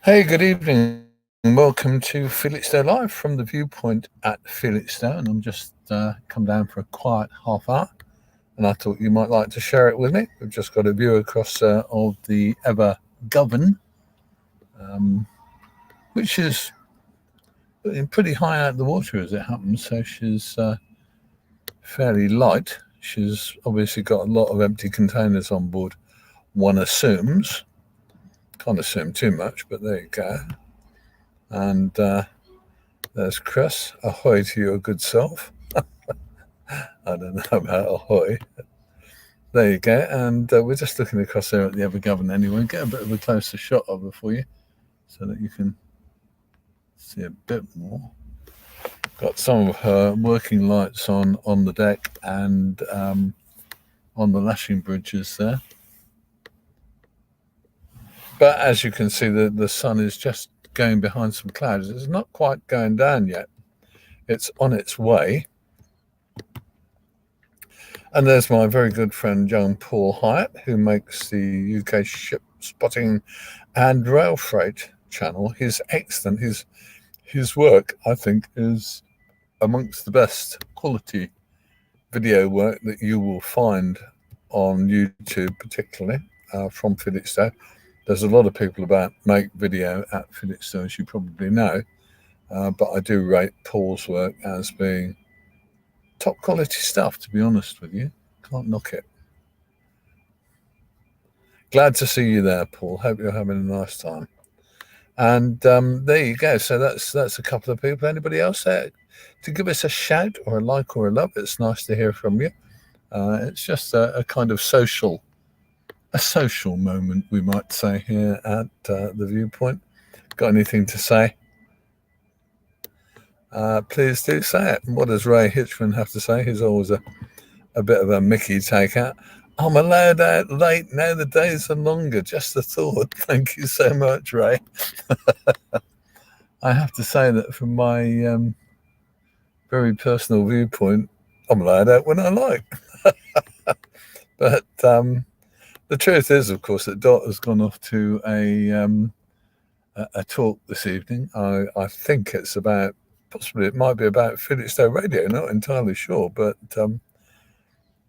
Hey, good evening. Welcome to Felixstowe Live from the Viewpoint at Felixstowe. And I'm just come down for a quiet half hour. And I thought you might like to share it with me. We've just got a view across of the Ever Govan, which is pretty high out of the water as it happens. So she's fairly light. She's obviously got a lot of empty containers on board, one assumes. Can't assume too much, but there you go. And there's Chris. Ahoy to your good self. I don't know about ahoy. There you go. And we're just looking across there at the Ever Govan anyway. Get a bit of a closer shot of her for you so that you can see a bit more. Got some of her working lights on the deck and on the lashing bridges there. But as you can see, the sun is just going behind some clouds. It's not quite going down yet. It's on its way. And there's my very good friend, young Paul Hyatt, who makes the UK Ship Spotting and Rail Freight channel. He's excellent. His work, I think, is amongst the best quality video work that you will find on YouTube, particularly from Felixstowe. There's a lot of people about make video at Felixstowe, as you probably know, but I do rate Paul's work as being top quality stuff, to be honest with you. Can't knock it. Glad to see you there, Paul. Hope you're having a nice time. And there you go. So that's a couple of people. Anybody else there to give us a shout or a like or a love? It's nice to hear from you. It's just a kind of social moment, we might say, here at the Viewpoint. Got anything to say? Please do say it. What does Ray Hitchman have to say? He's always a bit of a Mickey takeout. I'm allowed out late now. The days are longer. Just a thought. Thank you so much, Ray. I have to say that from my very personal viewpoint, I'm allowed out when I like. But the truth is, of course, that Dot has gone off to a talk this evening. I think it's about, possibly it might be about Felixstowe Radio, not entirely sure, but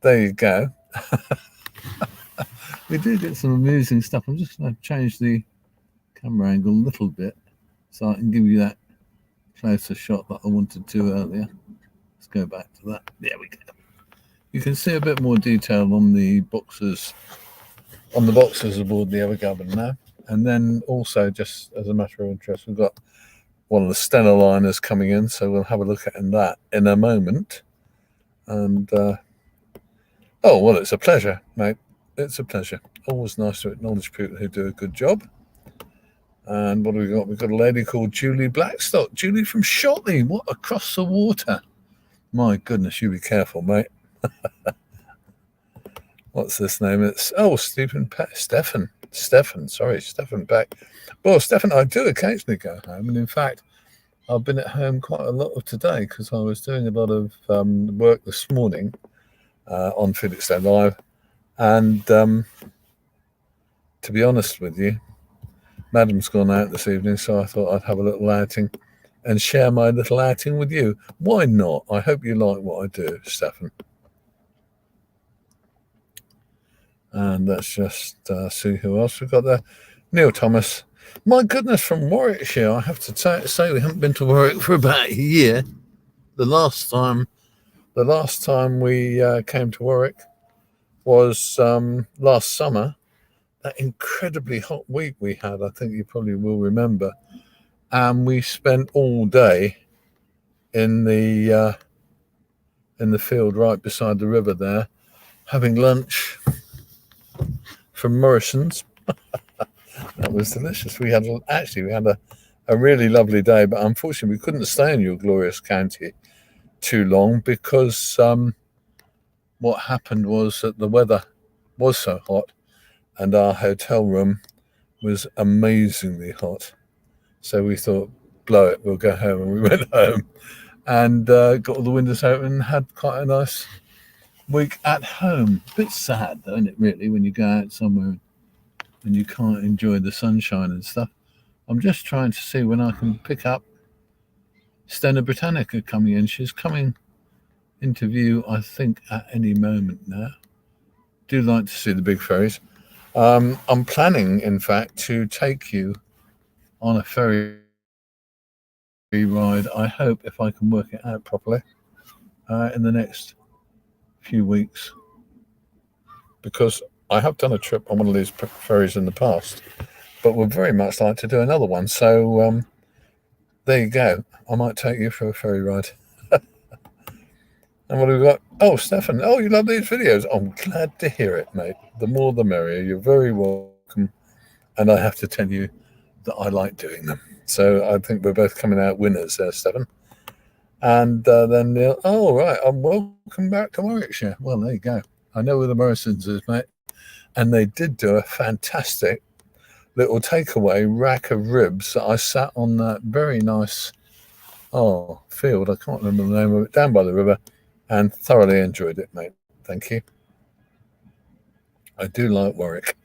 there you go. We do get some amusing stuff. I'm just going to change the camera angle a little bit so I can give you that closer shot that I wanted to earlier. Let's go back to that. There we go. You can see a bit more detail on the boxes aboard the Ever Govan now. And then also, just as a matter of interest, we've got one of the Stena liners coming in, so we'll have a look at that in a moment. And oh, well, it's a pleasure, mate. It's a pleasure. Always nice to acknowledge people who do a good job. And what have we got? We've got a lady called Julie Blackstock. Julie from Shotley. What, across the water? My goodness, you be careful, mate. What's this name? It's Stephen Peck. Stefan. Peck. Well, Stefan, I do occasionally go home, and in fact, I've been at home quite a lot of today because I was doing a lot of work this morning on Felixstowe Live, and to be honest with you, Madam's gone out this evening, so I thought I'd have a little outing and share my little outing with you. Why not? I hope you like what I do, Stefan. And let's just see who else we've got there. Neil Thomas. My goodness, from Warwickshire. I have to say we haven't been to Warwick for about a year. The last time we came to Warwick was last summer. That incredibly hot week we had, I think you probably will remember. And we spent all day in the field right beside the river there, having lunch from Morrison's. That was delicious. We had a really lovely day, but unfortunately we couldn't stay in your glorious county too long because what happened was that the weather was so hot and our hotel room was amazingly hot. So we thought, blow it, we'll go home. And we went home and got all the windows open and had quite a nice week at home. A bit sad though, isn't it, really, when you go out somewhere and you can't enjoy the sunshine and stuff. I'm just trying to see when I can pick up Stena Britannica coming in. She's coming into view, I think, at any moment now. Do like to see the big ferries. I'm planning, in fact, to take you on a ferry ride. I hope, if I can work it out properly, in the next few weeks, because I have done a trip on one of these ferries in the past, but would very much like to do another one. So there you go. I might take you for a ferry ride. And what have we got? Oh, Stefan. Oh, you love these videos. I'm glad to hear it, mate. The more the merrier. You're very welcome. And I have to tell you that I like doing them. So I think we're both coming out winners there, Stefan. And then Neil, oh, right. I'm welcome back to Warwickshire. Well, there you go. I know where the Morrisons is, mate. And they did do a fantastic little takeaway rack of ribs that I sat on that very nice field. I can't remember the name of it, down by the river, and thoroughly enjoyed it, mate. Thank you. I do like Warwick.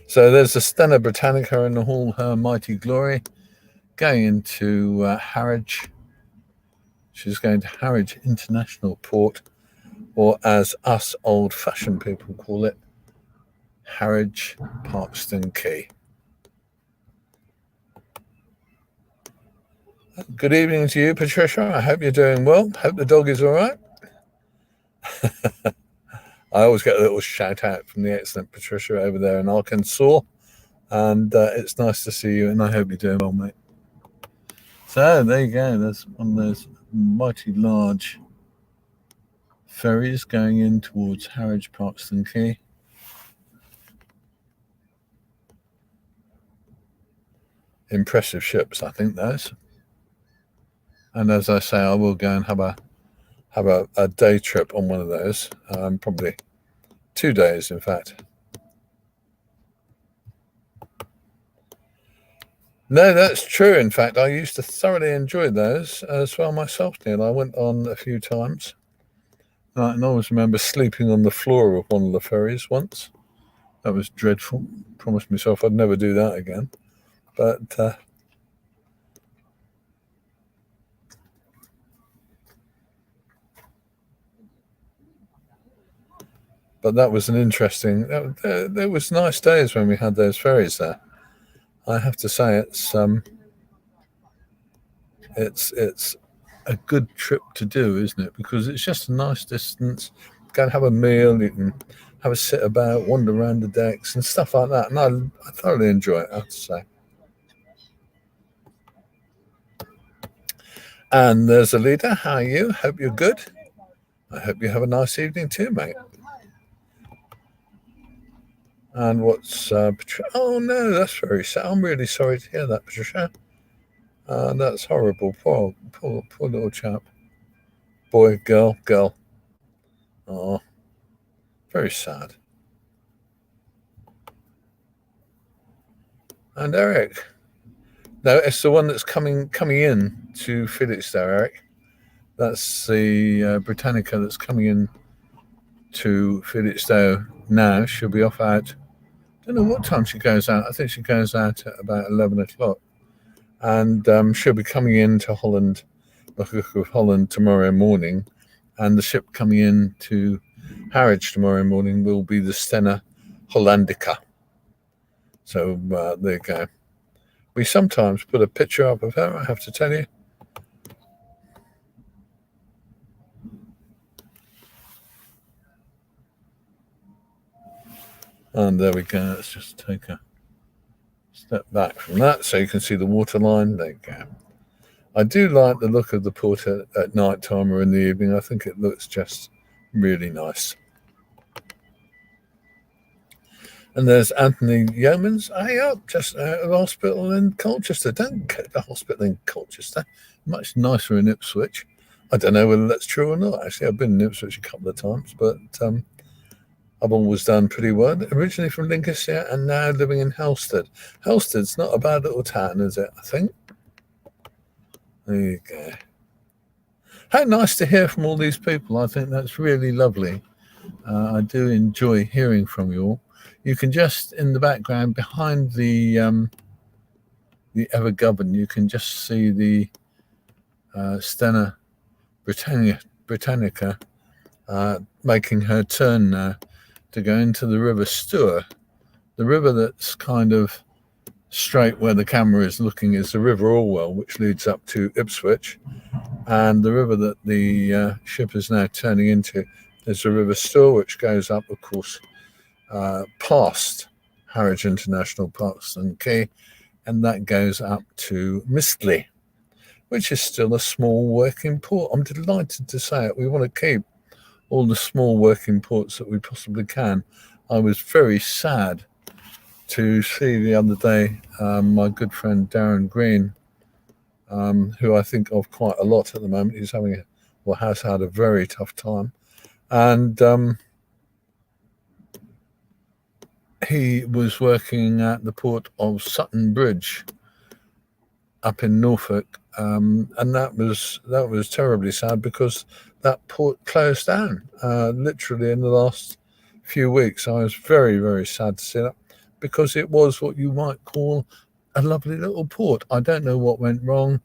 So there's the Stena Britannica in all her mighty glory, going into Harwich. She's going to Harwich International Port, or as us old-fashioned people call it, Harwich Parkston Quay. Good evening to you, Patricia. I hope you're doing well. Hope the dog is all right. I always get a little shout out from the excellent Patricia over there in Arkansas. And it's nice to see you, and I hope you're doing well, mate. So there you go. There's one of those mighty large ferries going in towards Harwich Parkston Quay. Impressive ships, I think, those. And as I say, I will go and have a day trip on one of those, probably 2 days, in fact. No, that's true. In fact, I used to thoroughly enjoy those as well myself, Neil. I went on a few times. And I always remember sleeping on the floor of one of the ferries once. That was dreadful. Promised myself I'd never do that again. But that was an interesting. There was nice days when we had those ferries there. I have to say it's a good trip to do, isn't it? Because it's just a nice distance. Go and have a meal. You can have a sit about, wander around the decks and stuff like that. And I thoroughly enjoy it, I have to say. And there's a leader. How are you? Hope you're good. I hope you have a nice evening too, mate. And what's Patricia? Oh no, that's very sad. I'm really sorry to hear that, Patricia. That's horrible. Poor little chap. Boy, girl. Oh, very sad. And Eric. No, it's the one that's coming in to Felixstowe, Eric. That's the Britannica that's coming in to Felixstowe now. She'll be off out. I don't know what time she goes out. I think she goes out at about 11 o'clock. And she'll be coming into Holland, of Holland, tomorrow morning. And the ship coming in to Harwich tomorrow morning will be the Stena Hollandica. So there you go. We sometimes put a picture up of her, I have to tell you. And there we go. Let's just take a step back from that so you can see the waterline. There you go. I do like the look of the port at night time or in the evening. I think it looks just really nice. And there's Anthony Yeomans. Hey up, just out of hospital in Colchester. Don't go to the hospital in Colchester. Much nicer in Ipswich. I don't know whether that's true or not. Actually, I've been in Ipswich a couple of times, but I've always done pretty well. Originally from Lincolnshire and now living in Helsted. Helsted's not a bad little town, is it? I think. There you go. How nice to hear from all these people. I think that's really lovely. I do enjoy hearing from you all. You can just in the background behind the Ever Govern, you can just see the Stena Britannica making her turn now to go into the River Stour. The river that's kind of straight where the camera is looking is the River Orwell, which leads up to Ipswich. And the river that the ship is now turning into is the River Stour, which goes up, of course, past Harwich International Parks and Quay, and that goes up to Mistley, which is still a small working port. I'm delighted to say it. We want to keep all the small working ports that we possibly can. I was very sad to see the other day my good friend Darren Green, who I think of quite a lot at the moment. He's has had a very tough time. And he was working at the port of Sutton Bridge up in Norfolk. And that was terribly sad because that port closed down literally in the last few weeks. I was very, very sad to see that because it was what you might call a lovely little port. I don't know what went wrong.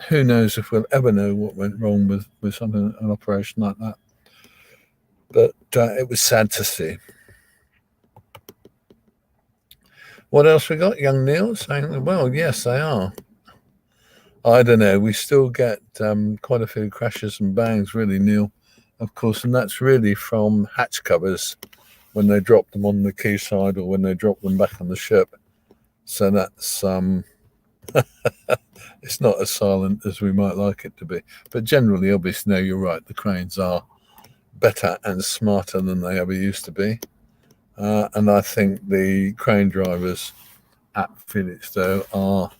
Who knows if we'll ever know what went wrong with something, an operation like that. But it was sad to see. What else we got? Young Neil saying, well, yes, they are. I don't know. We still get quite a few crashes and bangs, really, Neil, of course, and that's really from hatch covers when they drop them on the quayside or when they drop them back on the ship. So that's it's not as silent as we might like it to be. But generally, obviously, no, you're right. The cranes are better and smarter than they ever used to be. And I think the crane drivers at Felixstowe are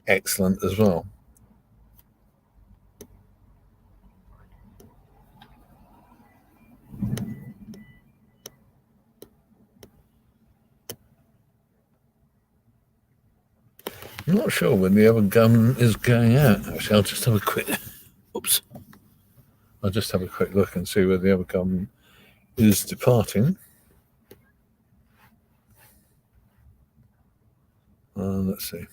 excellent as well. I'm not sure when the other gun is going out. Actually, I'll just have a quick. Oops. I'll just have a quick look and see where the other gun is departing. Let's see.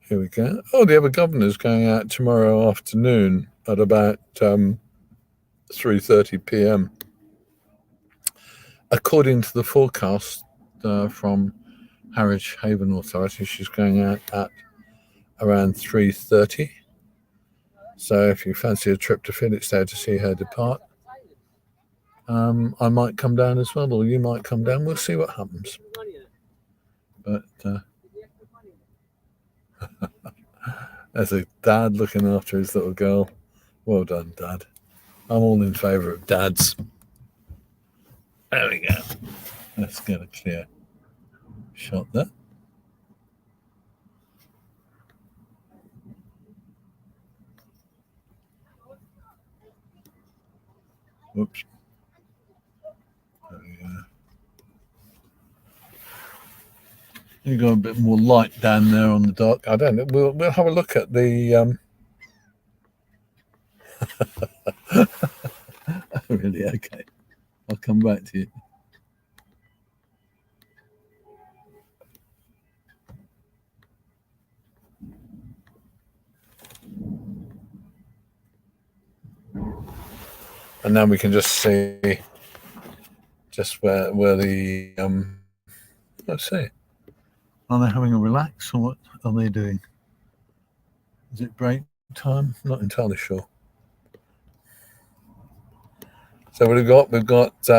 Here we go. Oh, the other governor's going out tomorrow afternoon at about 3:30 p.m. According to the forecast from Harwich Haven Authority, she's going out at around 3:30. So if you fancy a trip to Felixstowe to see her depart, I might come down as well, or you might come down. We'll see what happens. But as a dad looking after his little girl, well done, Dad. I'm all in favour of dads. There we go. Let's get a clear shot there. Whoops. There we go. You got a bit more light down there on the dock. I don't know. We'll have a look at the. Really? Okay. I'll come back to you. And then we can just see just where the let's see. Are they having a relax or what are they doing? Is it break time? Not entirely sure. So what we've got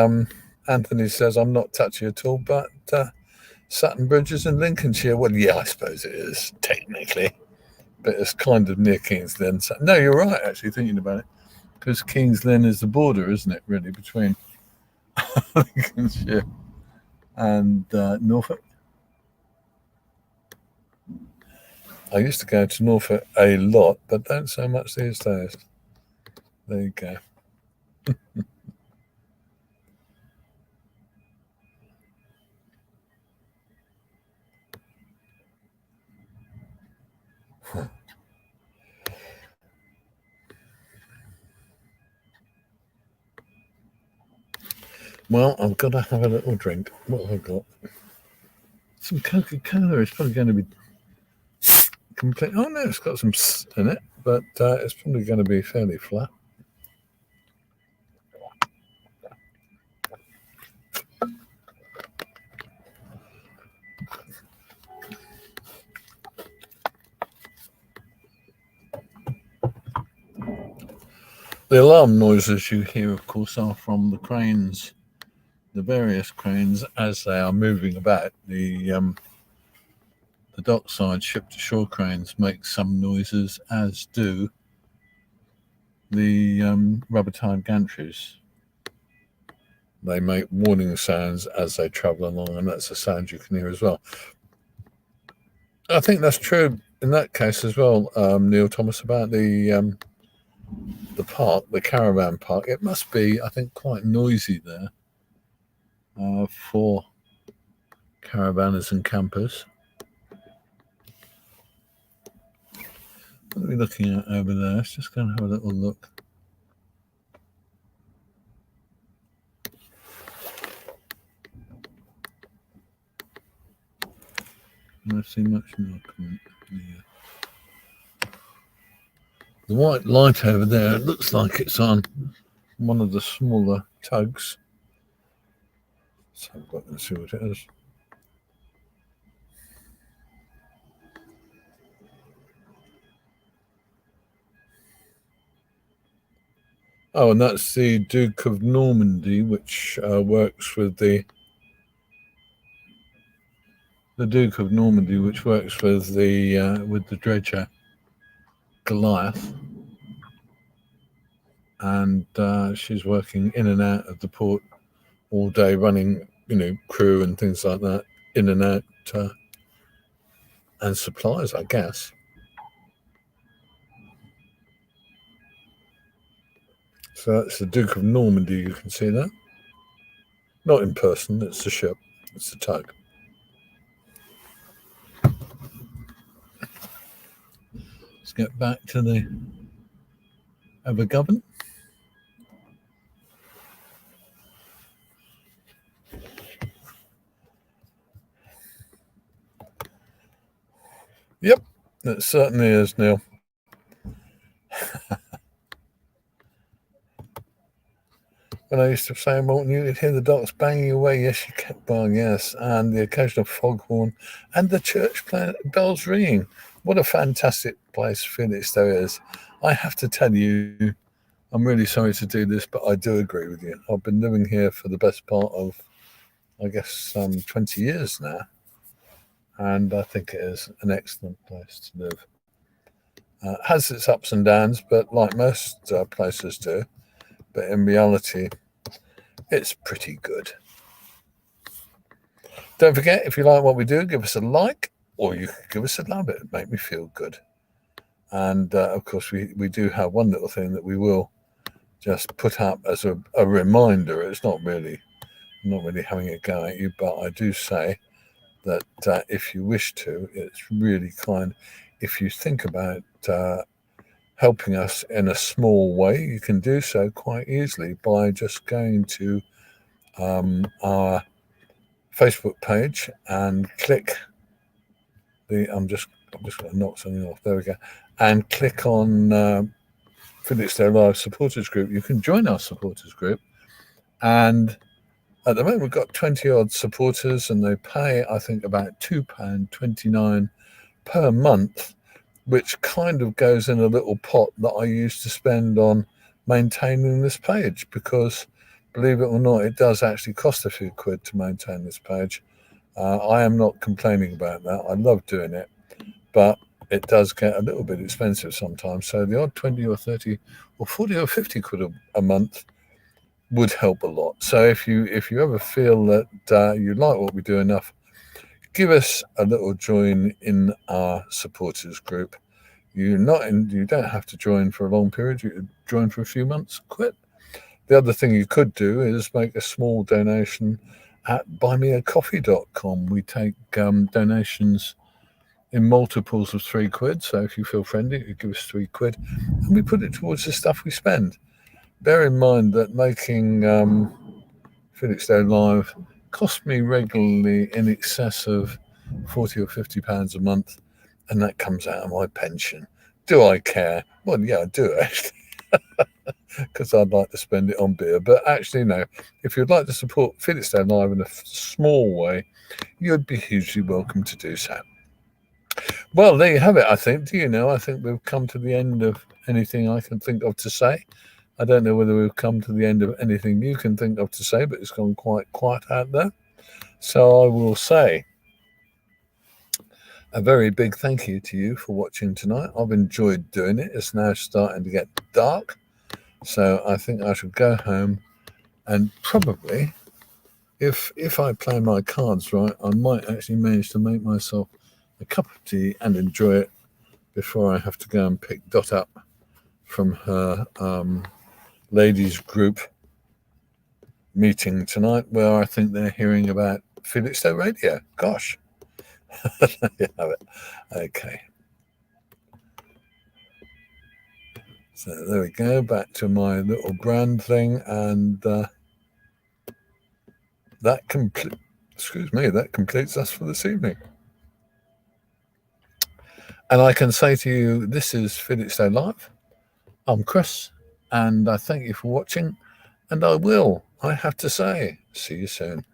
Anthony says I'm not touchy at all, but Sutton Bridge is in Lincolnshire. Well, yeah, I suppose it is technically, but it's kind of near King's Lynn. So, no, you're right. Actually, thinking about it, because King's Lynn is the border, isn't it? Really, between Lincolnshire and Norfolk. I used to go to Norfolk a lot, but don't so much these days. There you go. Well, I've got to have a little drink. What have I got? Some Coca-Cola. It's probably going to be complete. Oh no, it's got some in it, but it's probably going to be fairly flat. The alarm noises you hear, of course, are from the cranes, the various cranes as they are moving about. The dockside ship-to-shore cranes make some noises, as do the rubber-tired gantries. They make warning sounds as they travel along, and that's a sound you can hear as well. I think that's true in that case as well, Neil Thomas, about the park, the caravan park. It must be, I think, quite noisy there for caravanners and campers. What are we looking at over there? Let's just go and have a little look. I don't see much more. The white light over there, it looks like it's on one of the smaller tugs. Let's have a look and see what it is. Oh, and that's the Duke of Normandy, which works with the Duke of Normandy, which works with the dredger Goliath, and she's working in and out of the port all day, running, crew and things like that, in and out, and supplies, I guess. So that's the Duke of Normandy, you can see that. Not in person, it's the ship, it's the tug. Let's get back to the Overgovern. Yep, it certainly is, Neil. When I used to say, Morton, you could hear the docks banging away. Yes, you kept bang, yes. And the occasional foghorn and the church bells ringing. What a fantastic place Felixstowe is. I have to tell you, I'm really sorry to do this, but I do agree with you. I've been living here for the best part of, I guess, 20 years now. And I think it is an excellent place to live. Has its ups and downs, but like most places do. But in reality, it's pretty good. Don't forget, if you like what we do, give us a like, or you can give us a love. It would make me feel good. And of course, we do have one little thing that we will just put up as a reminder. It's not really having a go at you, but I do say that if you wish to, it's really kind. If you think about helping us in a small way, you can do so quite easily by just going to our Facebook page and click the. I'm just going to knock something off. There we go. And click on Felixstowe Live Supporters Group. You can join our supporters group, and at the moment we've got 20 odd supporters, and they pay, I think, about £2.29 per month, which kind of goes in a little pot that I use to spend on maintaining this page, because believe it or not, it does actually cost a few quid to maintain this page. I am not complaining about that. I love doing it, but it does get a little bit expensive sometimes. So the odd 20 or 30 or 40 or 50 quid a month would help a lot. So if you ever feel that you like what we do enough, give us a little join in our supporters group. You don't have to join for a long period. You could join for a few months, quit. The other thing you could do is make a small donation at buymeacoffee.com. We take donations in multiples of £3. So if you feel friendly, you give us £3 and we put it towards the stuff we spend. Bear in mind that making Felixstowe Live cost me regularly in excess of £40 or £50 a month, and that comes out of my pension. Do I care? Well, yeah, I do actually, because I'd like to spend it on beer. But actually, no. If you'd like to support Felixstowe Live in a small way, you'd be hugely welcome to do so. Well, there you have it, I think. Do you know? I think we've come to the end of anything I can think of to say. I don't know whether we've come to the end of anything you can think of to say, but it's gone quite quiet out there. So I will say a very big thank you to you for watching tonight. I've enjoyed doing it. It's now starting to get dark. So I think I should go home and probably, if I play my cards right, I might actually manage to make myself a cup of tea and enjoy it before I have to go and pick Dot up from her ladies group meeting tonight, where I think they're hearing about Felixstowe Radio. Gosh. There you have it. Okay. So there we go. Back to my little brand thing, and that completes us for this evening. And I can say to you, this is Felixstowe Live. I'm Chris, and I thank you for watching. And I have to say, see you soon.